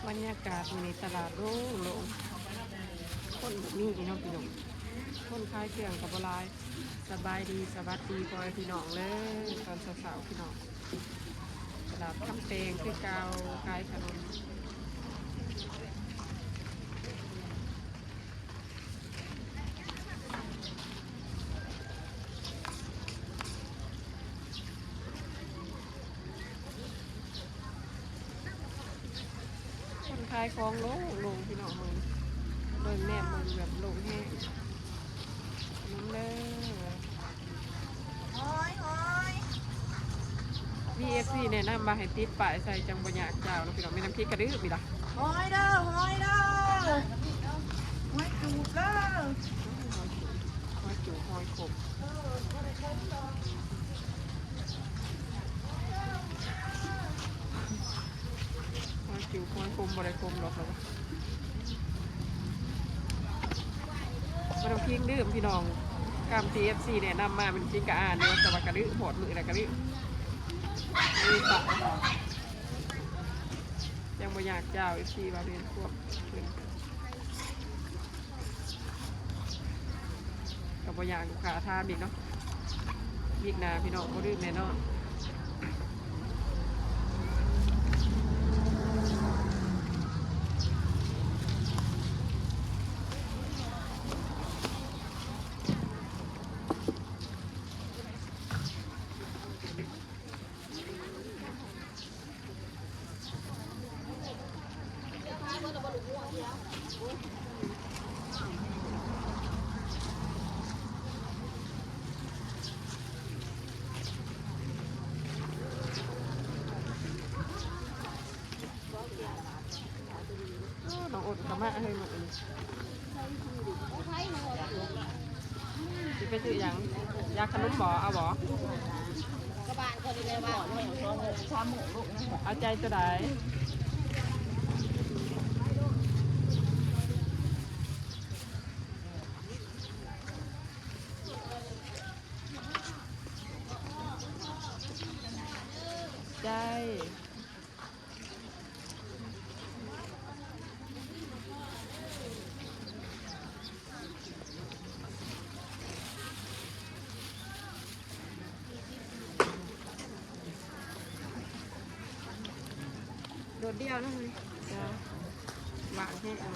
บรรยากาศในตลาดโล่งคนมีน้องพี่น้องคนขายเครื่องกับบลายสบายดีสวัสดีพ่อพี่น้องเลยตอนสาวๆพี่น้องตลาดคำเตงคือเกาขายขนมคนขายของโล่งพี่น้องมึงเบิ่งแนบมึงแบบโล่งแห้งน้ำเลยVFC แนะนำมาให้ติดป้ายใส่จังบ่อยากเจ้าแล้วพี่น้องไม่น้ำพริกกระดื้อพี่ล่ะหอยเด้อหอยเด้อหอยจูบเด้อหอยจูบหอยขมหอยจูบหอยขมบ่ได้ขมหรอกเราน้ำพริกดื้อพี่น้องกำ TFC แนะนำมาเป็นพริกกระอ่านเนื้อแต่ว่ากระดื้อหดมือนะกระดื้อยังบ่อยากเจ้าอีกทีว่าเป็นพวกกับบ่อยากขาทามอีกเนาะอีกนาพี่น้องบ่ดื้อแน่นอนน้องอดขม่าให้หมดเลยสิไปซื้อยังยาขนมบ่เอาบ่กระบาลคนนี้เลยว่าชาหมูลูกนะเอาใจตัวใดใจโดดเดียวนะเลยจะวางให้เอา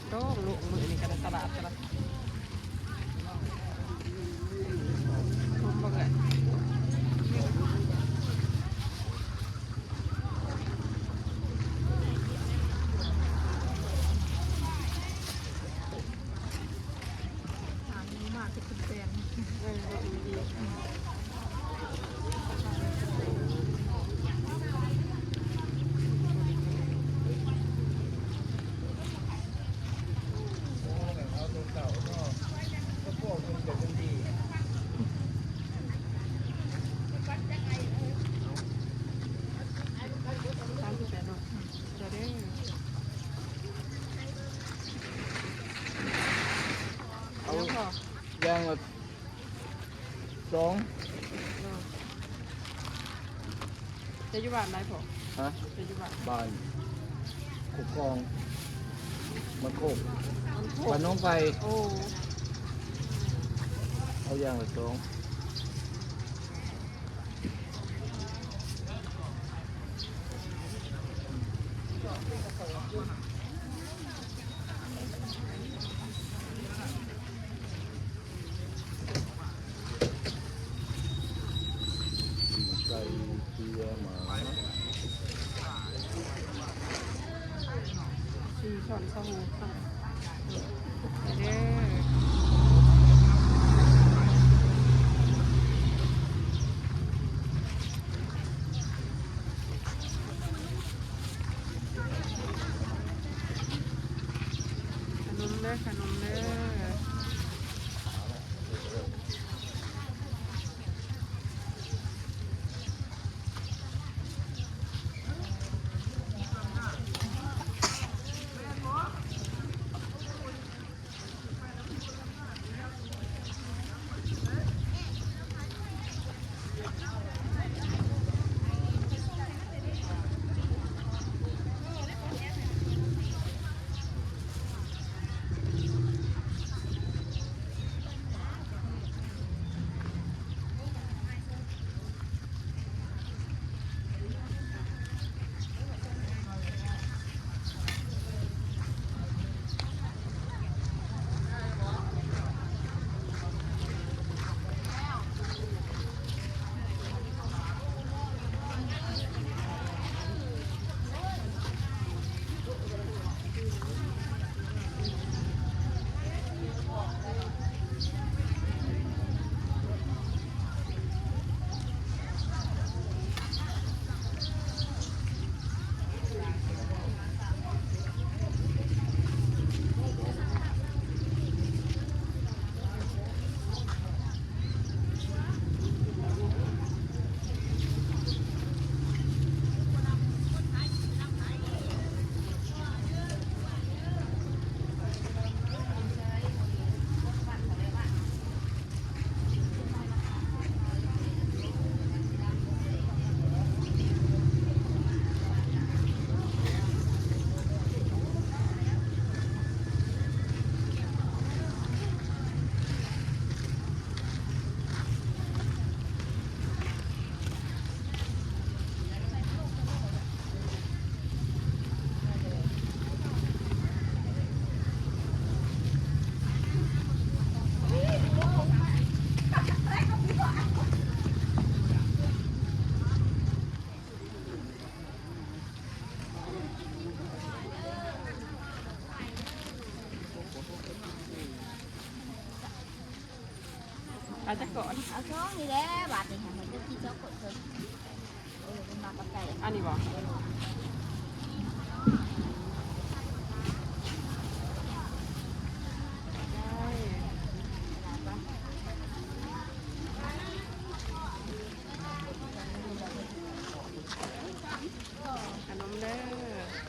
โต้งลูกมือนี่กระดาษตลาดกระดาษทุ่มบ้างเลยมากเป็นแฟนดีย่างละสองจะอยู่บ้านไหนพ่อฮะจะอยู่บ้านบ้านขุกกองมันโคกบ้านน้องไปโอ้เอาย่างละสองใส่เกียร์หมา4 ช้อนสหูค่ะเด้ขนมเด้อ เอาจะก่อน เอาช่องนี่แหละบาทนี่ค่ะมันจะที่เจ้ากดเลยเป็นมากระไก่ อันนี้บอกขนมเด้อ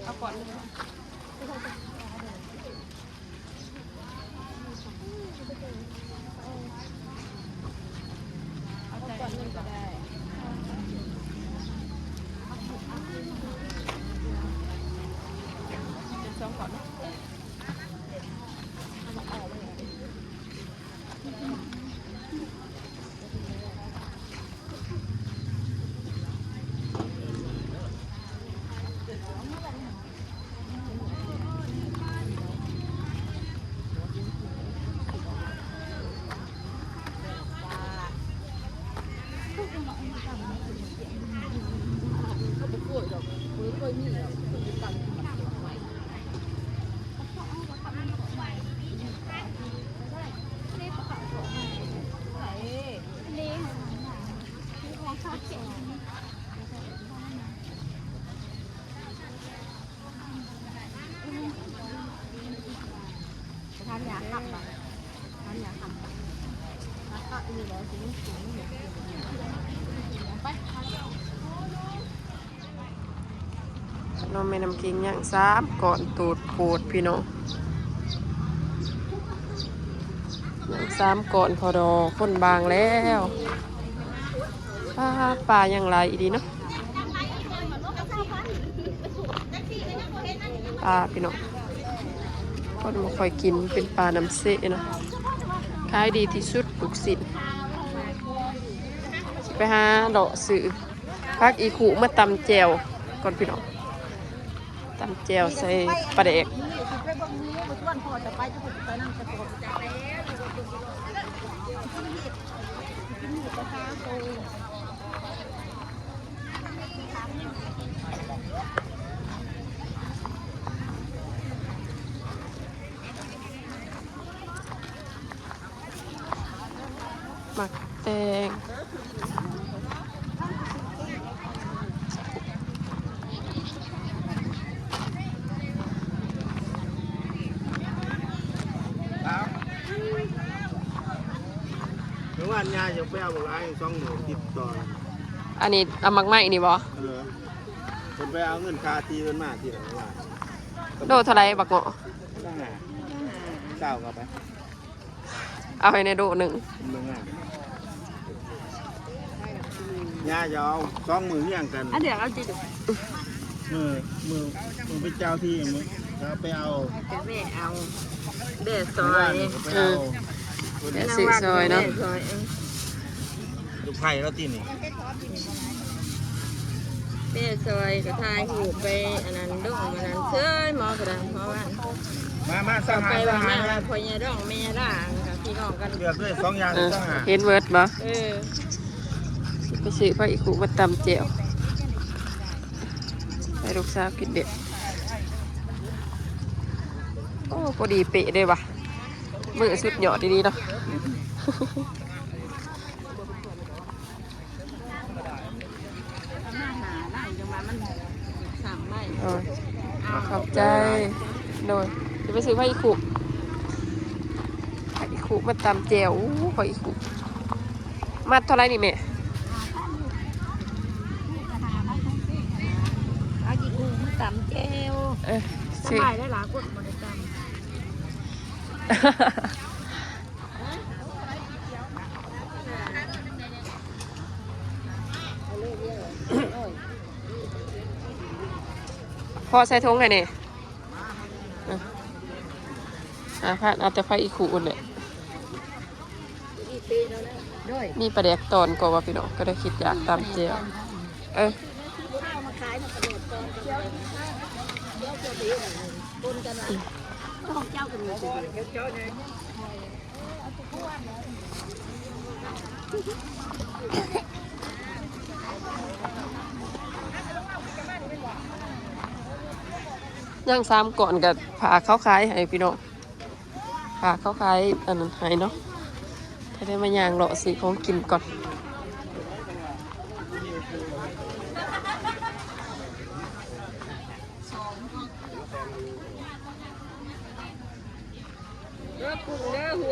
เอาก่อนเลยเอาใจก่อนเลยก็ได้เป็นสองก่อนทานยาขับมาทานยาขับแล้วก็อีกแล้วสิไปน้องแม่น้ำกิงย่าง3ก่อนตูดปูดพี่น้องย่าง3ก่อนพอดอคนบางแล้วป่ายังไรอีดีเนาะปลาพี่น้องคนมาคอยกินเป็นปลาน้ำเสะเนาะขายดีที่สุดลูกศิษย์ไปหาดอกสื่อพักอีขู่มาตำแจวก่อนพี่น้องตำแจวใส่ปลาแดกหมักแตงเมื่อวานยายจะไปเอาบอกไอ้2 หมื่นติดต่อ อันนี้เอาหมักไหมนี่บ่ผมไปเอาเงินคาทีมันมาทีหลังว่า โดเท่าไรบักเงาะ ต้องหาเจ้าก็ไป เอาให้ในโดหนึ่ง มึงอ่ะยาจะเอา2 มือเฮี้ยงกัน อันเดี๋ยวเอาจีดู มือไปเจ้าที่มึงแล้วไปเอา จะแม่เอาเด็ดซอย ไปเอา แกะซื้อซอยเนาะ ลูกไผ่แล้วตีนี่ เด็ดซอยกระทายหูไปอันนั้นดุ้งอันนั้นเชยหมอกระดังเพราะว่า มาสร้าง ไป หา ว่ามาพอยาดองแม่ด่างกับพี่น้องกัน เลือกด้วย2 อย่างต้องหา เห็นเวิร์ดบ่ เออ ไปซื้อพระอีขู่มาตำแจวให้ลูกสาวกินเด็ดโอ้พอดีเป๊ะเลยว่ะมือสุดยอดดีๆเนาะ มาหาหน้าจังหวะมันสั่งไม่ โอ้ยขอบใจโดยจะไปซื้อพระอีขู่พระอีขู่มาตำแจวอู้พระอีขู่มัดเท่าไรนี่แม่ อาจีกูมันตำแก้ว ส ซื้อบ ายได้หลายคนมาได้ตำ พอใส่ทงไงเนี่ยพัดเอาแต่พระอีขู่เลย อีปีแล้วนะด้วย มีประเด็กตอนก็ว่าพี่น้องก็ได้คิดอยากตำแจวข้าวมาขายมากระโดดตอนเจ้าเจ้าจะดีอะไรปนกันอะไรต้องเจ้ากันเลยเจ้าเนี่ย ย่าง3ก่อนกับผ่าเขาขายให้พี่น้องผ่าเขาขายอันนั้นให้เนาะถ้าได้มาย่างเลาะซื้อของกินก่อน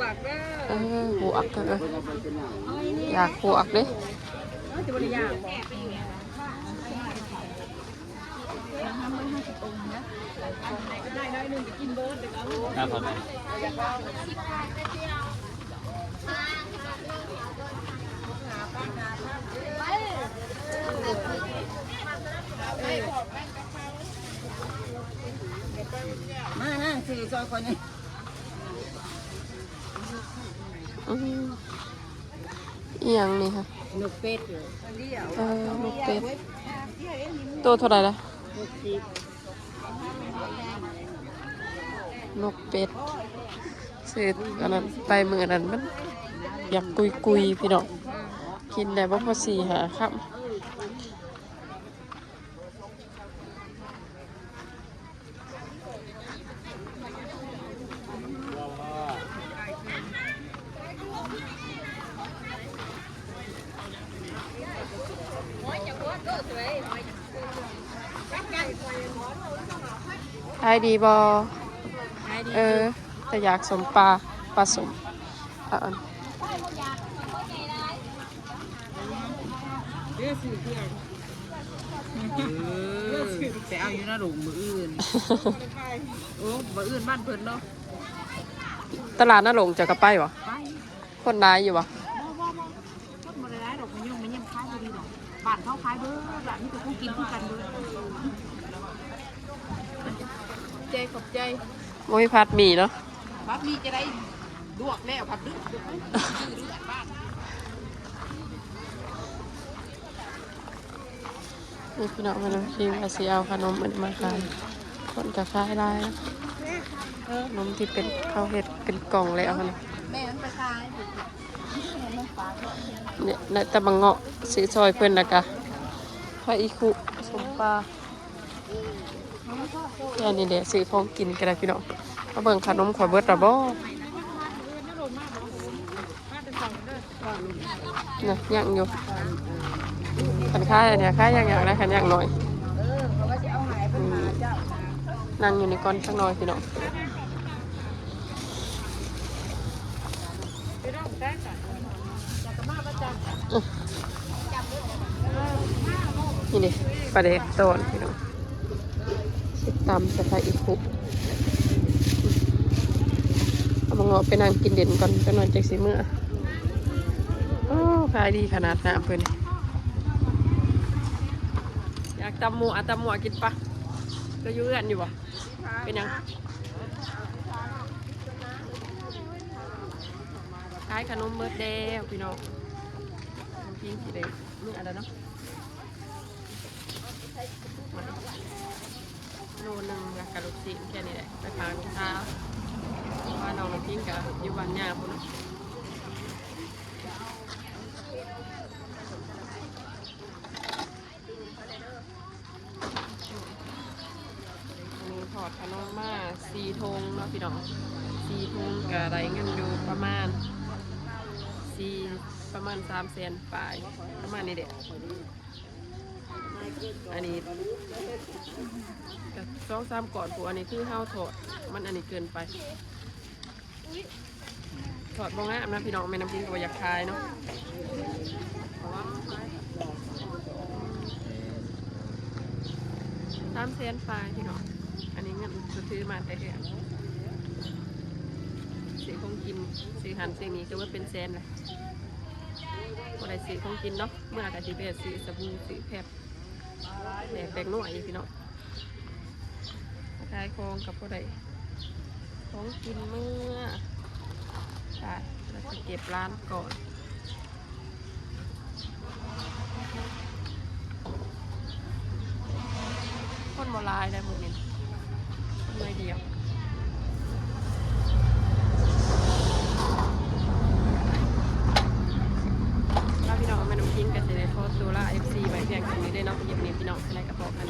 วกเด้อ หวกก็อยากหวกเด้ จะบริยางได้น้อยนึงจะกินเบิร์ดเดี๋ยวเอา ครับผม มานั่งสื่อซอยคนนี้ อีหยังนี่ค่ะ นกเป็ดอยู่ นกเป็ดตัวเท่าไหร่ละนกเป็ดซื้ออันนั้นไปมือนั้นมันอยากกุยพี่น้องกินได้บ่พอสี่หาครับขายดีบอแต่อยากสมปลาสมอัน เรื่องสื่อเที่ยวแต่เอาอยู่หน้าหลงมืออื่นโอ้มืออื่นบ้านเพิ่นเนาะ ตลาดน่าหลงจะกระไปวะ ไป คนร้ายอยู่วะ ก็มาได้ดอกมันยังคล้ายพอดีดอกบ้านเขาคล้ายเบ้อแบบนี้ก็กูกินคู่กันเบ้อใจขอบใจ โมยพัดหมีเนาะ บัดมีจะได้ดวกแล้วผัดดึกบ้าน นี่พี่น้องมันคิวอาเซียเอาขนมมันมาขายคนจะขายได้นะขนมที่เป็นข้าวเห็ดเป็นกล่องเลยเอาขนม แม่มันไปขาย เนี่ยในตะบังเงาะซื้อซอยเพื่อนนะกะพระอีคุสมปลาแค่นี้แหละซื้อของกินกันได้พี่น้องมาเบิ่งขนมขอเบิดระบ่นะย่างอยู่ขันค่ายเนี่ยค่ายย่างได้ขันย่างหน่อย เขาว่าจะเอาหายไปหาเจ้า นั่งอยู่ในก้อนสักหน่อยพี่น้องนี่ดิปลาเด็กโตนพี่น้องสิตำจะใส่อีกคุกเอามาเงาะไปนั่งกินเด่นก่อนจะนอนจากสีเมื่อโอ้ขายดีขนาดน้ำเพื่อนอยากตำหมูตำหมูกินปะก็ยุ่งกันอยู่ปะเป็นยังขายขนมเบิร์ดเดย์พี่น้องกินสีแดงนี่อะไรเนาะโลนึงกับกระดูกชิ้นแค่นี้แหละไปพาลูกค้าว่าน้องน้ำพิงกับอยู่บ้านย่าพุ่นมีถอดขนมมา4 ธงเนาะพี่น้อง4 ธงกับไรเงินอยู่ประมาณ300,000 ปลายประมาณนี้เด็กอันนี้กับ2-3 ก่อนผู้อันนี้คือห้าวถอดมันอันนี้เกินไปถอดบ้องงามนะพี่น้องแม่น้ำพิงกับอยากคายเนาะ300,000 ปลายพี่น้องอันนี้เงินซื้อมาแต่แค่ซื้อของกินซื้อหันซื้อนี้ก็ว่าเป็นแสนเลยพอได้ซื้อของกินเนาะเมื่อแต่ที่เป็นซื้อสบู่ซื้อแพบแบกหน่วยพี่น้องขายของกับพอได้ของกินเมื่อใช่เราจะเก็บร้านก่อนคนโบราณได้หมดนี่คนน้อยเดียวพี่น้องแม่น้ำพิงกันจะได้โพสต์ดูแล FC ไว้เพียงแค่นี้ได้เนาะเย็บนี้พี่น้องอะไรกับพอกัน